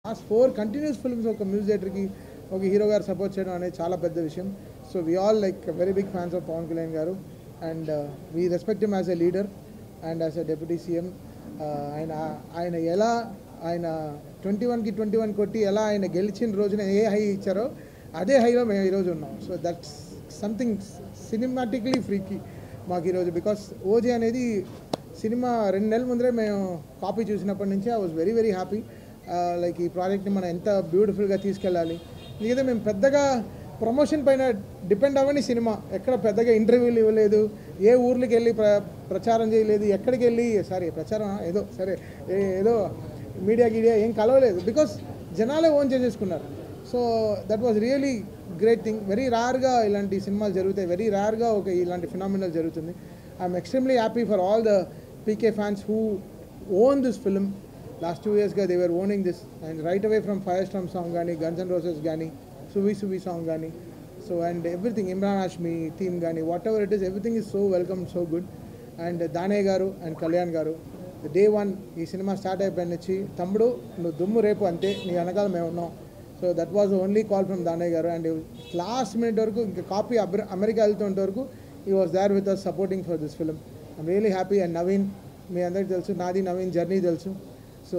Last 4 continuous films ఒక music డైరెక్టర్కి ఒక హీరో గారు సపోర్ట్ చేయడం అనేది చాలా పెద్ద విషయం. So we all like very big fans of Pawan Kalyan గారు and we respect him as a leader and as a deputy CM. ఆయన ఎలా ఆయన 21కి 21 కొట్టి ఎలా ఆయన గెలిచిన రోజున ఏ హై ఇచ్చారో అదే హైలో మేము ఈరోజు ఉన్నాం. సో దట్స్ సంథింగ్ సినిమాటిక్లీ ఫ్రీకి మాకు ఈరోజు. బికాస్ ఓజీ అనేది సినిమా 2 నెలల ముందరే మేము కాపీ చూసినప్పటి నుంచి I was very very happy. Like ఈ ప్రాజెక్ట్ని మనం ఎంత బ్యూటిఫుల్గా తీసుకెళ్ళాలి. లేదా మేము పెద్దగా ప్రమోషన్ పైన డిపెండ్ అవ్వని సినిమా, ఎక్కడ పెద్దగా ఇంటర్వ్యూలు ఇవ్వలేదు, ఏ ఊర్లకి వెళ్ళి ప్రచారం చేయలేదు, ఎక్కడికి వెళ్ళి ప్రచారం ఏదో ఏదో మీడియా ఏం కలవలేదు. బికాస్ జనాలే ఓన్ చేసేసుకున్నారు. So that was really great thing. Very రేర్గా ఇలాంటి సినిమాలు జరుగుతాయి, వెరీ రేర్గా ఇలాంటి ఫినామినల్ జరుగుతుంది. I'm extremely happy for all the PK fans who own this film. Last 2 yearsగా they were owning this and right away from fire storm song కానీ, guns and roses కానీ, సువి సాంగ్ కానీ, so and everything, Emraan Hashmi theme కానీ, whatever it is, everything is so welcome, so good. And Danayya గారు and Kalyan గారు day 1 ఈ cinema start అయిపోయిన నుంచి, తమ్ముడు నువ్వు దుమ్ము రేపు అంతే, నీ వెనకాల మేము ఉన్నాం. So that was only call from Danayya గారు. అండ్ లాస్ట్ మినిట్ వరకు ఇంకా కాపీ అమెరికా వెళ్తుంటే వరకు ఈ was there with us supporting for this film. I'm really happy. And Naveen, మీ అందరికీ తెలుసు, నాది నవీన్ జర్నీ తెలుసు. సో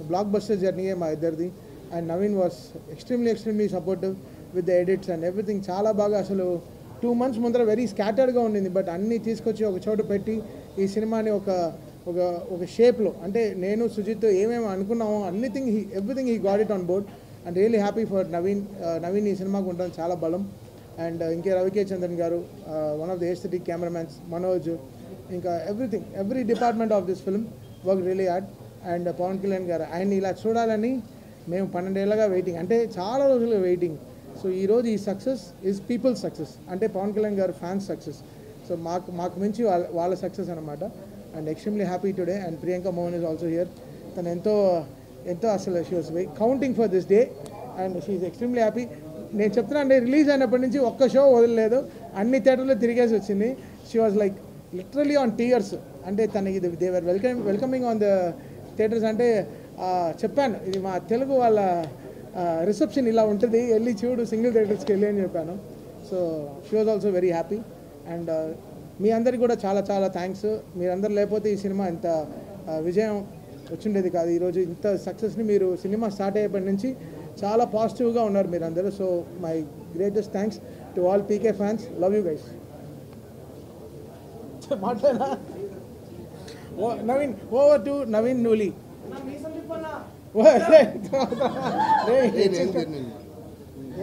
బ్లాక్ బస్టర్ జర్నీయే మా ఇద్దరిది. And Naveen was extremely supportive with the edits and everything. చాలా బాగా, అసలు 2 months ముందర వెరీ స్కాటర్డ్గా ఉండింది, బట్ అన్నీ తీసుకొచ్చి ఒక చోట పెట్టి ఈ సినిమాని ఒక షేప్లో, అంటే నేను సుజిత్ ఏమేమి అనుకున్నామో everything he got it on board. And really happy for Naveen ఈ సినిమాకు ఉండడం చాలా బలం. అండ్ ఇంకే రవికే చంద్రన్ గారు, one of the aesthetic cameramens, Manoj, ఇంకా every department of this film work really hard. And Pawan Kalyan గారు, ఆయన్ని ఇలా చూడాలని మేము 12 ఏళ్ళగా వెయిటింగ్, అంటే చాలా రోజులుగా వెయిటింగ్. సో ఈరోజు ఈ సక్సెస్ ఈజ్ పీపుల్ సక్సెస్, అంటే పవన్ కళ్యాణ్ గారు ఫ్యాన్స్ సక్సెస్. సో మాకు మించి వాళ్ళ సక్సెస్ అనమాట. And extremely happy today. And Priyanka Mohan is also here. తను ఎంతో అసలు she was counting for this day and she is extremely happy. నేను చెప్తున్నా అంటే రిలీజ్ అయినప్పటి నుంచి ఒక్క షో వదలలేదు, అన్ని థియేటర్లో తిరిగేసి వచ్చింది. She was like literally on tears. అంటే తనకి they were welcoming on the theatres. అంటే చెప్పాను, ఇది మా తెలుగు వాళ్ళ రిసెప్షన్ ఇలా ఉంటుంది, వెళ్ళి చూడు సింగిల్ థియేటర్స్కి వెళ్ళి అని చెప్పాను. So she was also very happy. And మీ అందరికీ కూడా చాలా చాలా థ్యాంక్స్. మీరందరూ లేకపోతే ఈ సినిమా ఇంత విజయం వచ్చిండేది కాదు. ఈరోజు ఇంత సక్సెస్ని మీరు సినిమా స్టార్ట్ అయ్యేప్పటి నుంచి చాలా పాజిటివ్గా ఉన్నారు మీరందరూ. So my greatest thanks to all PK fans. Love you guys. మాట్లాడా నవీన్, ఓవర్ టు నవీన్ నూలి.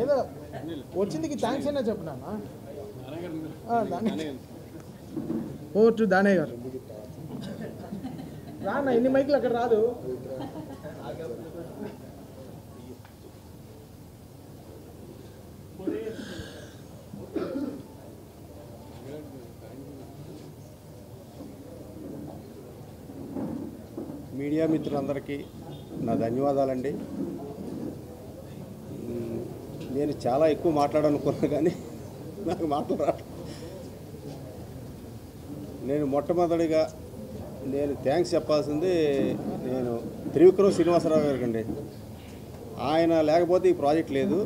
ఏదో వచ్చిందికి థ్యాంక్స్ అయినా చెప్పినానా. ఓవర్ టు దానయ్య గారు. రానా, ఎన్ని మైకులు అక్కడ రాదు. మీడియా మిత్రులందరికీ నా ధన్యవాదాలండి. నేను చాలా ఎక్కువ మాట్లాడాలనుకున్నా కానీ నాకు మాటలు రాదు. నేను మొట్టమొదటిగా థ్యాంక్స్ చెప్పాల్సింది నేను త్రివిక్రమ్ శ్రీనివాసరావు గారికి అండి. ఆయన లేకపోతే ఈ ప్రాజెక్ట్ లేదు.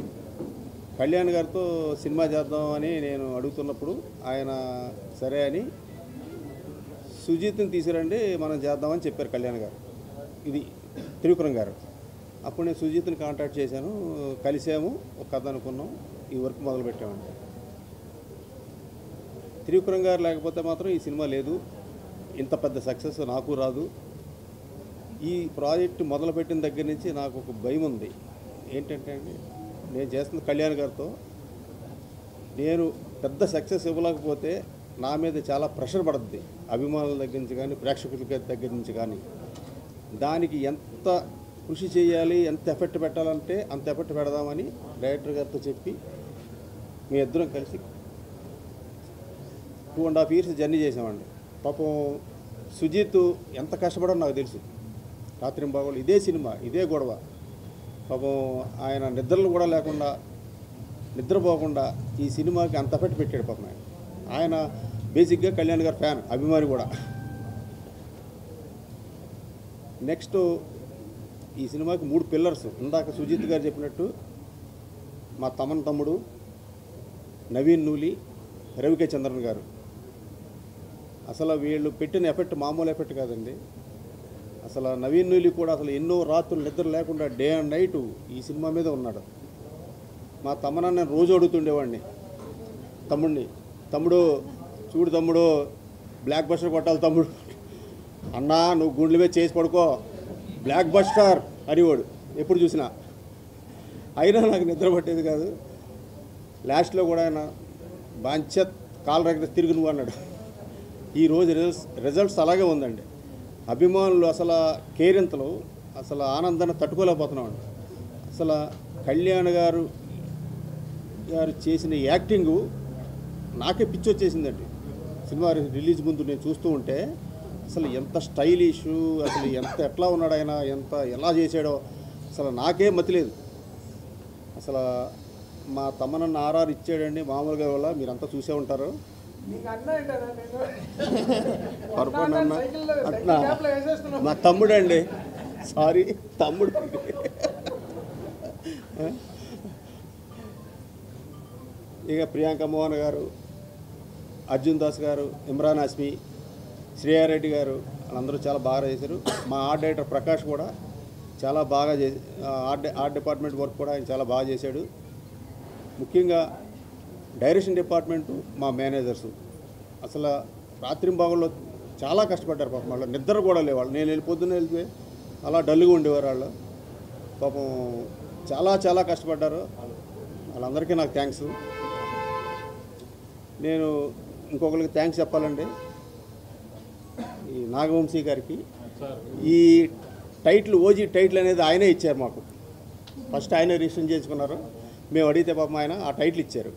కళ్యాణ్ గారితో సినిమా చేద్దామని నేను అడుగుతున్నప్పుడు ఆయన సరే అని సుజిత్ని తీసుకురండి మనం చేద్దామని చెప్పారు కళ్యాణ్ గారు, ఇది త్రివిక్రమ్ గారు. అప్పుడు నేను సుజిత్ని కాంటాక్ట్ చేశాను, కలిసాము, ఒక కథ అనుకున్నాం, ఈ వర్క్ మొదలుపెట్టామండి. త్రివిక్రమ్ గారు లేకపోతే మాత్రం ఈ సినిమా లేదు, ఇంత పెద్ద సక్సెస్ నాకు రాదు. ఈ ప్రాజెక్టు మొదలుపెట్టిన దగ్గర నుంచి నాకు ఒక భయం ఉంది. ఏంటంటే అండి, నేను చేస్తున్న కళ్యాణ్ గారితో నేను పెద్ద సక్సెస్ ఇవ్వలేకపోతే నా మీద చాలా ప్రెషర్ పడుతుంది, అభిమానుల దగ్గర నుంచి కానీ ప్రేక్షకుల దగ్గర నుంచి కానీ. దానికి ఎంత కృషి చేయాలి, ఎంత ఎఫెక్ట్ పెట్టాలంటే అంత ఎఫెక్ట్ పెడదామని డైరెక్టర్ గారితో చెప్పి మీ ఇద్దరం కలిసి 2.5 years జర్నీ చేసామండి. పాపం సుజిత్ ఎంత కష్టపడో నాకు తెలుసు. రాత్రింబాగోళ్ళు ఇదే సినిమా, ఇదే గొడవ. పాపం ఆయన నిద్రలు కూడా లేకుండా, నిద్రపోకుండా ఈ సినిమాకి అంత ఎఫెక్ట్ పెట్టాడు. పాపం ఆయన బేసిక్గా కళ్యాణ్ గారు ఫ్యాన్, అభిమాని కూడా. నెక్స్ట్ ఈ సినిమాకి 3 పిల్లర్స్. ఇందాక సుజిత్ గారు చెప్పినట్టు మా తమ్ముడు నవీన్ నూలి, రవికే చంద్రన్ గారు. అసలు వీళ్ళు పెట్టిన ఎఫెక్ట్ మామూలు ఎఫెక్ట్ కాదండి. అసలు నవీన్ నూలి కూడా అసలు ఎన్నో రాత్రులు నిద్ర లేకుండా డే అండ్ నైట్ ఈ సినిమా మీద ఉన్నాడు. మా తమ్మనన్న నేను రోజు అడుగుతుండేవాడిని తమ్ముడు చూడు తమ్ముడు, బ్లాక్ బస్టర్ కొట్టాలి తమ్ముడు, అన్నా నువ్వు గుండెల మీద చేసి పడుకో, బ్లాక్ బస్టర్ అనేవాడు ఎప్పుడు చూసినా. అయినా నాకు నిద్ర పట్టేది కాదు. లాస్ట్లో కూడా ఆయన బాంచత్ కాలు రగడ తిరుగు నువ్వు అన్నాడు. ఈరోజు రిజల్ట్స్ అలాగే ఉందండి. అభిమానులు అసలు కేరింతలు, అసలు ఆనందాన్ని తట్టుకోలేకపోతున్నామండి. అసలు కళ్యాణ్ గారు చేసిన యాక్టింగు నాకే పిచ్చి వచ్చేసిందండి. సినిమా రిలీజ్ ముందు నేను చూస్తూ ఉంటే అసలు ఎంత స్టైలిష్, అసలు ఎట్లా ఉన్నాడు ఆయన, ఎలా చేశాడో అసలు నాకే మతిలేదు. అసలు మా తమ్మనన్న ఆర్ఆర్ ఇచ్చాడండి మామూలుగా. వల్ల మీరంతా చూసే ఉంటారు. మా తమ్ముడు అండి, సారీ తమ్ముడు. ఇక ప్రియాంక మోహన్ గారు, అర్జున్ దాస్ గారు, ఇమ్రాన్ హాష్మి, శ్రేయారెడ్డి గారు వాళ్ళందరూ చాలా బాగా చేశారు. మా ఆర్ట్ డైరెక్టర్ ప్రకాష్ కూడా చాలా బాగా ఆర్ట్ డిపార్ట్మెంట్ వర్క్ కూడా ఆయన చాలా బాగా చేశాడు. ముఖ్యంగా డైరెక్షన్ డిపార్ట్మెంటు, మా మేనేజర్సు అసలు రాత్రింబాగుల్లో చాలా కష్టపడ్డారు. పాపం వాళ్ళు నిద్ర కూడా లేవాళ్ళు. నేను పొద్దున్న వెళ్తే అలా డల్గా ఉండేవారు వాళ్ళు. పాపం చాలా కష్టపడ్డారు. వాళ్ళందరికీ నాకు థ్యాంక్స్. నేను ఇంకొకరికి థ్యాంక్స్ చెప్పాలండి, ఈ నాగవంశీ గారికి. ఈ టైటిల్ ఓజీ టైటిల్ అనేది ఆయనే ఇచ్చారు మాకు. ఫస్ట్ ఆయనే రిజిస్టర్ చేసుకున్నారు. మేము అడిగితే పాపం ఆయన ఆ టైటిల్ ఇచ్చారు.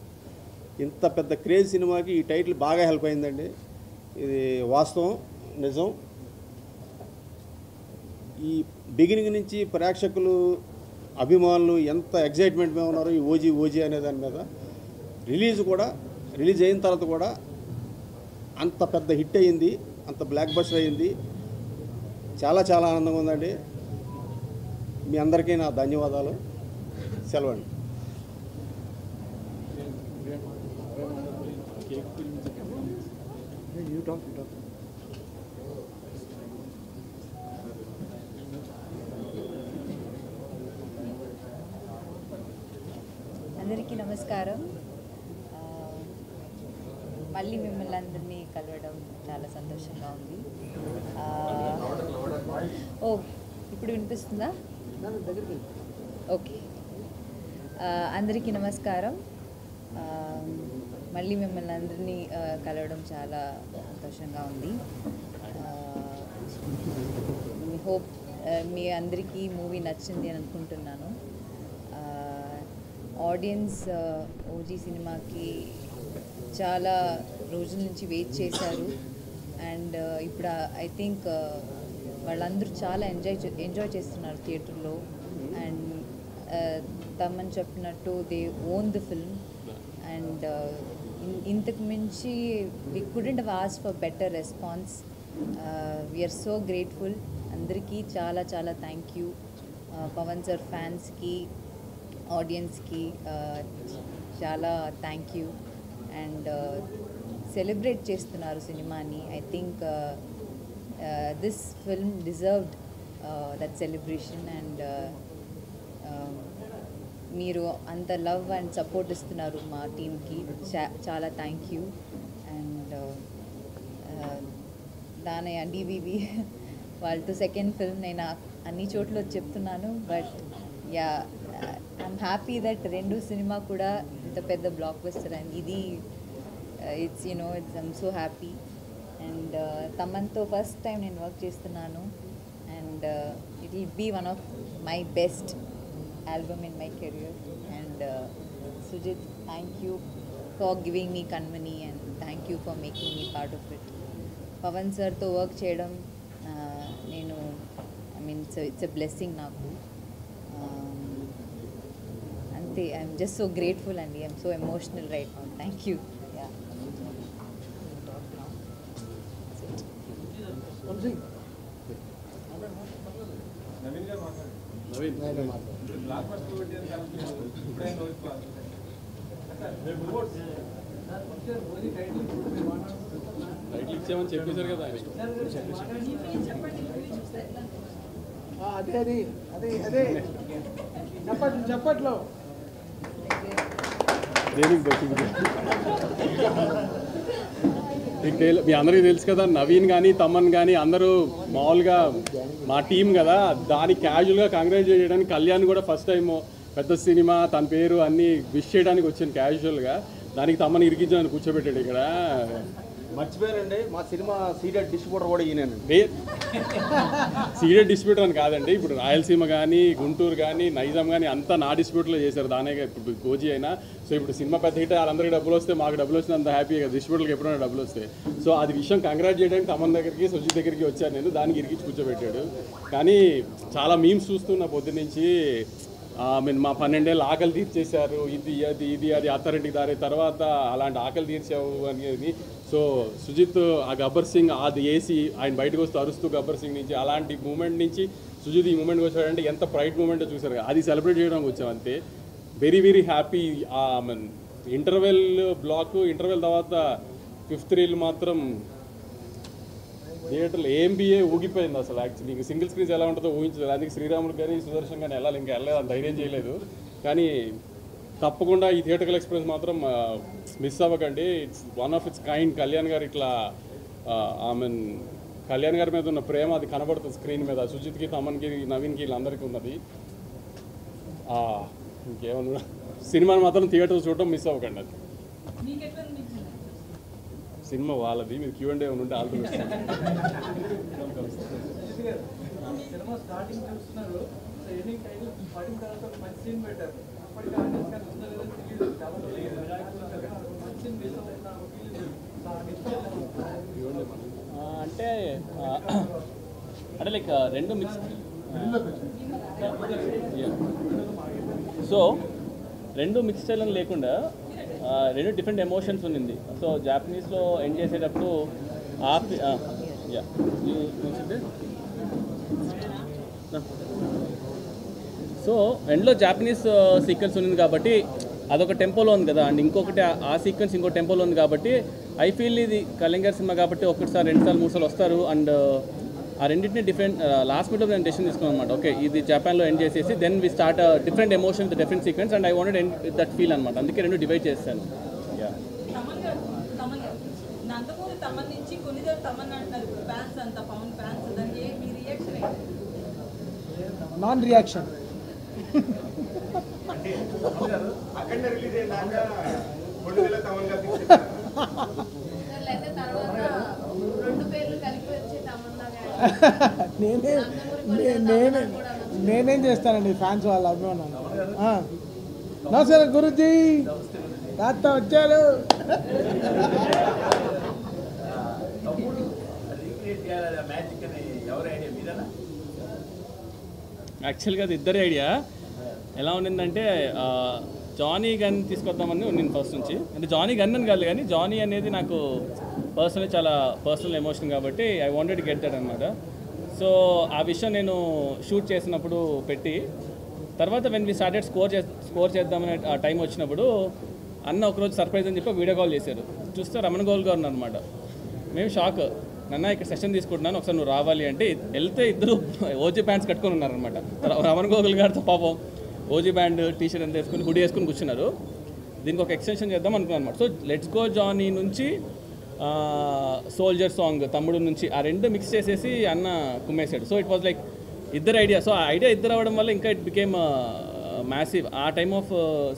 ఇంత పెద్ద క్రేజ్ సినిమాకి ఈ టైటిల్ బాగా హెల్ప్ అయిందండి. ఇది వాస్తవం, నిజం. ఈ బిగినింగ్ నుంచి ప్రేక్షకులు, అభిమానులు ఎంత ఎగ్జైట్మెంట్ మీద ఉన్నారో ఈ ఓజీ అనే దాని మీద. రిలీజ్ అయిన తర్వాత కూడా అంత పెద్ద హిట్ అయ్యింది, అంత బ్లాక్ బస్టర్ అయ్యింది. చాలా ఆనందంగా ఉందండి. మీ అందరికీ నా ధన్యవాదాలు. సెలవండి. అందరికీ నమస్కారం. మళ్ళీ మిమ్మల్ని అందరినీ కలవడం చాలా సంతోషంగా ఉంది. ఇప్పుడు వినిపిస్తుందా? ఓకే. అందరికీ నమస్కారం. మళ్ళీ మిమ్మల్ని అందరినీ కలవడం చాలా సంతోషంగా ఉంది. హోప్ మీ అందరికీ మూవీ నచ్చింది అని అనుకుంటున్నాను. ఆడియన్స్ ఓజీ సినిమాకి చాలా రోజుల నుంచి వెయిట్ చేశారు. అండ్ ఇప్పుడు ఐ థింక్ వాళ్ళందరూ చాలా ఎంజాయ్ చేస్తున్నారు థియేటర్లో. అండ్ తమన్ చెప్పినట్టు they own the film. And ఇంతకు మించి we couldn't have asked for better response. We are so grateful. అందరికీ చాలా థ్యాంక్ యూ. పవన్ సార్ ఫ్యాన్స్కి, ఆడియన్స్కి చాలా థ్యాంక్ యూ. అండ్ సెలబ్రేట్ చేస్తున్నారు సినిమాని. I think this film deserved that celebration. And మీరు అంత లవ్ అండ్ సపోర్ట్ ఇస్తున్నారు మా టీమ్కి. చాలా thank you. And Danayya DVV వాళ్ళతో సెకండ్ ఫిల్మ్ నేను అన్ని చోట్ల చెప్తున్నాను. But yeah, I'm happy that రెండు సినిమా కూడా ఇంత పెద్ద బ్లాక్ బస్టర్ అండ్ ఇది it's I'm so happy. And తమన్తో ఫస్ట్ టైం నేను వర్క్ చేస్తున్నాను. And it will be one of my best album in my career. And Sujit, thank you for giving me Kanmani and thank you for making me part of it. Pavan sir to work cheyadam nenu it's a blessing naku. Ante I'm just so grateful and I'm so emotional right now. Thank you. Yeah. That's it. Title ఇచ్చామని చెప్పేశారు కదా ఆయన. అదే అది అదే అదే చెప్పట్లో దేనికి దొరికింది మీ అందరికీ తెలుసు కదా, నవీన్ కానీ తమన్ కానీ అందరూ మామూలుగా మా టీం కదా, దాన్ని క్యాజువల్గా కంగ్రాచులేట్ చేయడానికి కళ్యాణ్ కూడా ఫస్ట్ టైం పెద్ద సినిమా తన పేరు అన్నీ విష్ చేయడానికి వచ్చాను క్యాజువల్గా. దానికి తమన్ ఇరికించాలని కూర్చోబెట్టాడు ఇక్కడ. మర్చిపోయారండి, మా సినిమా సీడెడ్ డిస్ట్రిబ్యూటర్ కూడా ఈయనండి. సీడెడ్ డిస్ట్రిబ్యూటర్ అని కాదండి, ఇప్పుడు రాయలసీమ కానీ గుంటూరు కానీ నైజాం కానీ అంతా నా డిస్ట్రిబ్యూటర్లో చేశారు. దానే ఇప్పుడు గోజీ అయినా. సో ఇప్పుడు సినిమా పెద్ద హిట్, వాళ్ళందరికీ డబ్బులు వస్తే మాకు డబ్బులు వస్తే అంత హ్యాపీగా డిస్ట్రిబ్యూటర్కి ఎప్పుడైనా డబ్బులు వస్తాయి. సో అది విషయం కంగ్రాట్ చేయడానికి తమన్ దగ్గరికి సుజిత్ దగ్గరికి వచ్చాను నేను. దానికి ఇరికించి కూర్చోబెట్టాడు. కానీ చాలా మీమ్స్ చూస్తున్నా పొద్దు నుంచి. మీన్ మా 12 ఏళ్ళు ఆకలి తీర్చేశారు, ఇది అది అత్తారింటికి దారి తర్వాత అలాంటి ఆకలి తీర్చావు అనేది. సో సుజిత్ ఆ గబ్బర్ సింగ్ అది వేసి ఆయన బయటకు వస్తూ అరుస్తూ గబ్బర్ సింగ్ నుంచి అలాంటి మూమెంట్ నుంచి సుజిత్ ఈ మూమెంట్కి వచ్చాడంటే ఎంత ప్రైడ్ మూమెంట్ చూసారు. అది సెలబ్రేట్ చేయడానికి వచ్చాం అంతే. Very very happy. Mean interval block, interval తర్వాత 5th రీల్ మాత్రం థియేటర్లో ఏంబిఏ ఊగిపోయింది అసలు. యాక్చువల్లీ ఇంక సింగిల్ స్క్రీన్స్ ఎలా ఉంటుందో ఊహించలేదు. అందుకే శ్రీరాములు కానీ సుదర్శన్ కానీ వెళ్ళాలి, ఇంకా వెళ్ళలేదు, అంత ధైర్యం చేయలేదు. కానీ తప్పకుండా ఈ థియేటర్కల్ ఎక్స్పీరియన్స్ మాత్రం మిస్ అవ్వకండి. It's one of it's kind. Kalyan గారు ఇట్లా మీన్ కళ్యాణ్ గారి మీద ఉన్న ప్రేమ అది కనబడుతుంది స్క్రీన్ మీద. సుజిత్కి, తమన్కి, నవీన్కి వీళ్ళందరికీ ఉన్నది. ఇంకేమన్నా సినిమాని మాత్రం థియేటర్ చూడటం మిస్ అవ్వకండి. అది సినిమా వాళ్ళది. మీరు Q&A ఏమైనా ఉంటే ఆల్ ది బెస్ట్. అంటే లైక్ రెండు మిక్స్. సో రెండు మిక్స్ స్టైల్ అని లేకుండా రెండు డిఫరెంట్ ఎమోషన్స్ ఉన్నింది. సో జాపనీస్లో ఎండ్ చేసేటప్పుడు సో ఎండ్లో జాపనీస్ సీక్వెన్స్ ఉంది కాబట్టి అదొక టెంపోలో ఉంది కదా, అండ్ ఇంకొకటి ఆ సీక్వెన్స్ ఇంకో టెంపోలో ఉంది కాబట్టి ఐ ఫీల్ ఇది కళ్యాణ్ గారి సినిమా కాబట్టి ఒకటిసారి 2 సార్లు 3 సార్లు వస్తారు. అండ్ ఆ రెండింటిని డిఫరెంట్ లాస్ట్ మినిట్లో నేను డెసిషన్ తీసుకున్నాను అనమాట. ఓకే, ఇది జపాన్లో ఎండ్ చేసేసి then we start different emotions, different sequence, and I wanted end with that feel అనమాట. అందుకే రెండు డివైడ్ చేస్తాను. Non reaction. నేనేం చేస్తానండి ఫ్యాన్స్ వాళ్ళ అభిమానాలు. నమస్కారం గురుజీ, తాత వచ్చారు. యాక్చువల్గా అది ఇద్దరి ఐడియా. ఎలా ఉండిందంటే జానీ గన్ తీసుకొద్దామని ఉండింది ఫస్ట్ నుంచి. అంటే జానీ గన్ అని కాదు, కానీ జానీ అనేది నాకు పర్సనల్ చాలా పర్సనల్ ఎమోషన్ కాబట్టి I wanted to get that అనమాట. సో ఆ విషయం నేను షూట్ చేసినప్పుడు పెట్టి తర్వాత వెన్ వి స్టార్టెడ్ స్కోర్ చేద్దామనే ఆ టైం వచ్చినప్పుడు అన్న ఒకరోజు సర్ప్రైజ్ అని చెప్పి వీడియో కాల్ చేశారు. చూస్తే రమణ గోల్ గారు ఉన్నారనమాట. మేము షాక్. నన్న ఇక్కడ సెషన్ తీసుకుంటున్నాను, ఒకసారి నువ్వు రావాలి అంటే వెళ్తే ఇద్దరు ఓజీ ప్యాంట్స్ కట్టుకొని ఉన్నారనమాట. రమణ గోగుల్ గారితో పాపం ఓజీ బ్యాండ్ టీషర్ట్ అంతా వేసుకుని హుడీ వేసుకుని కూర్చున్నారు. దీనికి ఒక ఎక్స్టెన్షన్ చేద్దాం అనుకున్నాను అనమాట. సో లెట్స్ గో జానీ నుంచి సోల్జర్ సాంగ్ తమ్ముడు నుంచి ఆ రెండు మిక్స్ చేసేసి అన్న కుమ్మేశాడు. సో ఇట్ వాజ్ లైక్ ఇద్దరు ఐడియా. సో ఆ ఐడియా ఇద్దరు అవ్వడం వల్ల ఇంకా ఇట్ బికేమ్ మ్యాసివ్. ఆ టైమ్ ఆఫ్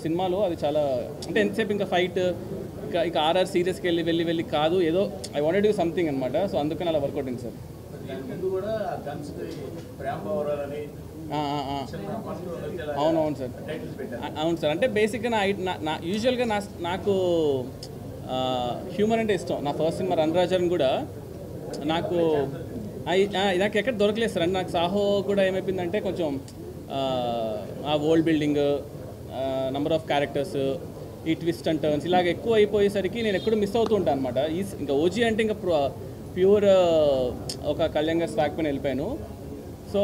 సినిమాలో అది చాలా, అంటే ఎంతసేపు ఇంకా ఫైట్, ఇక ఆర్ఆర్ సీరియస్కి వెళ్ళి కాదు, ఏదో I wanted to do something అనమాట. సో అందుకని అలా వర్కౌట్ అయింది సార్. అవునవును సార్, అవును సార్. అంటే బేసిక్గా నా యూజువల్గా నాకు హ్యూమర్ అంటే ఇష్టం. నా ఫస్ట్ సినిమా రణరాజన్ కూడా నాకు ఎక్కడ దొరకలేదు సార్. అంటే నాకు సాహో కూడా ఏమైపోయిందంటే కొంచెం ఆ world building, number of characters, ఈ ట్విస్ట్ అండ్ టర్న్స్ ఇలాగ ఎక్కువ అయిపోయేసరికి నేను ఎక్కడో మిస్ అవుతూ ఉంటాను అనమాట. ఇంకా ఓజీ అంటే ఇంకా ప్యూర్ ఒక కళ్యాణ్ గారి స్టాక్ పైన వెళ్ళిపోయాను. సో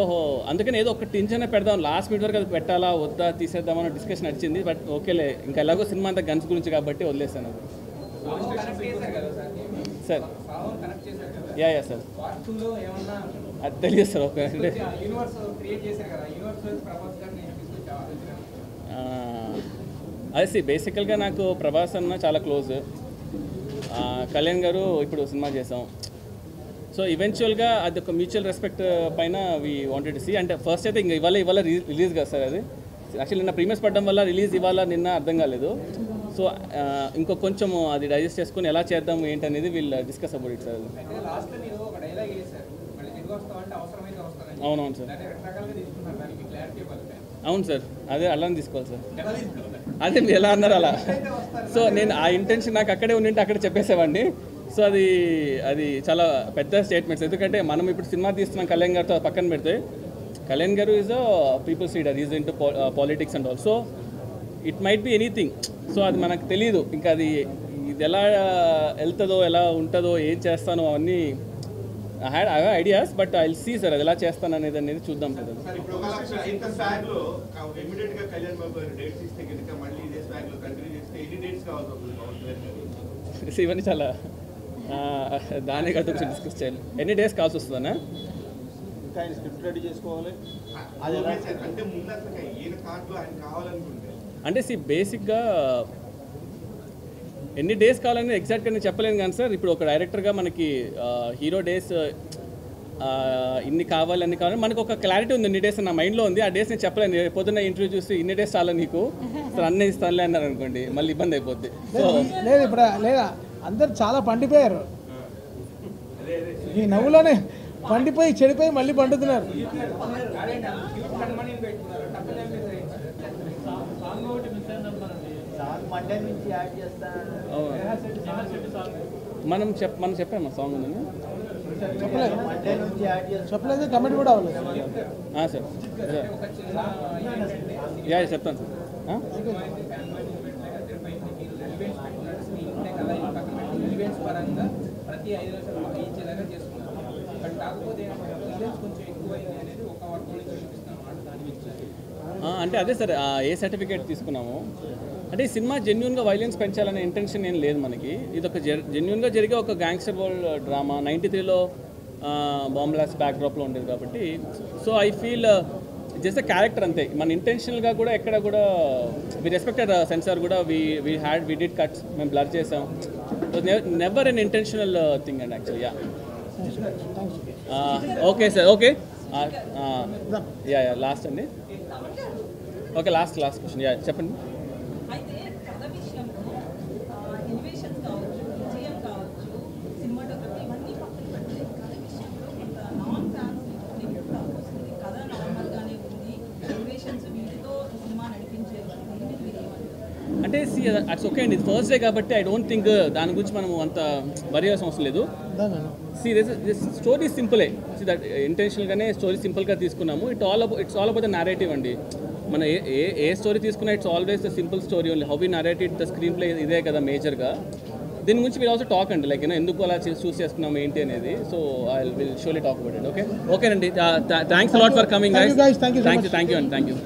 అందుకని ఏదో ఒక టెన్షన్ పెడదాం, లాస్ట్ మినిట్ వరకు అది పెట్టాలా వద్దా తీసేద్దామని డిస్కషన్ నడిచింది. బట్ ఓకేలే, ఇంకా ఎలాగో సినిమా అంతా గన్స్ గురించి కాబట్టి వదిలేసాను అది. సార్ యా సార్ అది తెలియదు సార్. ఓకే అదే బేసికల్గా నాకు ప్రభాస్ అన్న చాలా క్లోజ్, కళ్యాణ్ గారు ఇప్పుడు సినిమా చేసాం. సో ఈవెన్చువల్గా అది ఒక మ్యూచువల్ రెస్పెక్ట్ పైన వీ వాంటెడ్ టు సీ. అంటే ఫస్ట్ అయితే ఇంకా ఇవాళ రిలీజ్ కదా సార్, అది యాక్చువల్లీ నిన్న ప్రీమియర్స్ పడడం వల్ల రిలీజ్ ఇవాళ నిన్న అర్థం కాలేదు. సో ఇంకో కొంచెం అది డైజెస్ట్ చేసుకుని ఎలా చేద్దాం ఏంటి అనేది వీళ్ళు డిస్కస్ అబౌట్ ఇట్ సార్. అవునవును సార్, అవును సార్, అదే అలానే తీసుకోవాలి సార్. అదే మీరు ఎలా అన్నారు అలా. సో నేను ఆ ఇంటెన్షన్ నాకు అక్కడే ఉండింటే అక్కడ చెప్పేసేవాడిని. సో అది చాలా పెద్ద స్టేట్మెంట్స్. ఎందుకంటే మనం ఇప్పుడు సినిమా తీస్తున్నాం కళ్యాణ్ గారితో పక్కన పెడితే, కళ్యాణ్ గారు is a peoples leader, is into politics and all. So it might be anything. So అది మనకు తెలియదు, ఇంకా అది ఇది ఎలా వెళ్తుందో ఎలా ఉంటుందో ఏం చేస్తానో అవన్నీ I have ideas. But I will see sir అది ఎలా చేస్తాను అనేది చూద్దాం సార్. ఇవన్నీ చాలా దాని కదా కొంచెం డిస్కస్ చేయాలి. ఎన్ని డేస్ కావాల్సి వస్తుందన్నా? అంటే బేసిక్గా ఎన్ని డేస్ కావాలని ఎగ్జాక్ట్గా నేను చెప్పలేను కానీ సార్, ఇప్పుడు ఒక డైరెక్టర్గా మనకి హీరో డేస్ ఇన్ని కావాలి అన్ని కావాలి మనకు ఒక క్లారిటీ ఉంది. ఇన్ని డేస్ నా మైండ్లో ఉంది, ఆ డేస్ నేను చెప్పలేను. పొద్దున్న ఇంటర్వ్యూ చూసి ఇన్ని డేస్ చాలా నీకు సార్ అన్నీ ఇస్తానులే అన్నారు అనుకోండి, మళ్ళీ ఇబ్బంది అయిపోద్ది. సో లేదు ఇప్పుడు లేదా అందరు చాలా పండిపోయారు, ఈ నవ్వులోనే పండిపోయి చెడిపోయి మళ్ళీ పండుతున్నారు. మనం చెప్పాము సాంగ్ ఉందని చెప్పలేదు, కమెంట్ కూడా అవ్వలేదు సార్. యా చెప్తాను సార్. ప్రతి 5 నిమిషాలు ఇచ్చేలాగా చేసుకున్నాం. బట్ కాకపోతే కొంచెం ఎక్కువైంది అనేది ఒక వర్క్ నుంచి చూపిస్తాం. అంటే అదే సార్, ఏ సర్టిఫికేట్ తీసుకున్నాము అంటే ఈ సినిమా జెన్యున్గా వైలెన్స్ పెంచాలనే ఇంటెన్షన్ ఏం లేదు మనకి. ఇది ఒక జెన్యున్గా జరిగే ఒక గ్యాంగ్స్టర్ వరల్డ్ డ్రామా. 93లో బాంబ్ బ్లాస్ట్ బ్యాక్డ్రాప్లో ఉండేది కాబట్టి. So I feel just a character అంతే. మన ఇంటెన్షనల్గా కూడా ఎక్కడ కూడా వి రెస్పెక్టెడ్ సెన్సార్ కూడా వి డిడ్ కట్స్, మేము బ్లర్ చేసాం. Never an intentional thing and actually. Okay sir, okay yeah last అండి. ఓకే లాస్ట్ క్వశ్చన్ యా చెప్పండి. అయితే కథ విషయంలో ఎలివేషన్స్ కావచ్చు, విజయం కావచ్చు, సినిమాటోగ్రఫీ ఇవన్నీ పక్కన పెడితే కథ విషయంలో కొంత నాన్ ఫ్యాన్స్ నెగిటివ్ వస్తుంది. కథ నార్మల్గానే ఉంది, ఎలివేషన్స్ వీటితో సినిమా నడిపించేది. అంటే అట్స్ ఓకే అండి, ఇది ఫస్ట్ డే కాబట్టి ఐ డోంట్ థింక్ దాని గురించి మనం అంత వరీ అవ్వాల్సిన అవసరం లేదు. స్టోరీ సింపులే, దట్ ఇంటెన్షనల్గానే స్టోరీ సింపుల్గా తీసుకున్నాము. It's all about the narrative అండి. మనం ఏ స్టోరీ తీసుకున్నా it's always the simple story only. How we narrated the screen play ఇదే కదా మేజర్గా. దీని గురించి మీరు ఆల్సో టాక్ అండి, లైక్ ఎందుకు అలా చూస్ చేసుకున్నాము ఏంటి అనేది. So I will solely talk about it. ఓకేనండి, thanks a lot for coming guys. Thank you అండి, థ్యాంక్ యూ.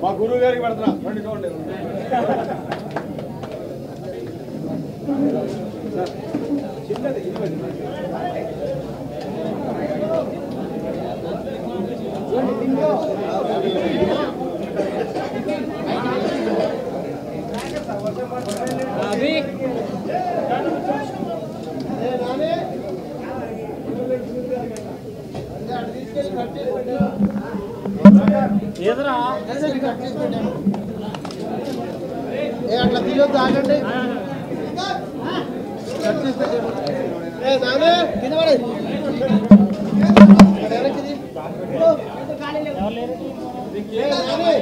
మా గురువు గారికి పెడుతున్నా రండి చూడండి. అట్లా తీయొద్దు, ఆగండి. నానే కింద పడేది. నానే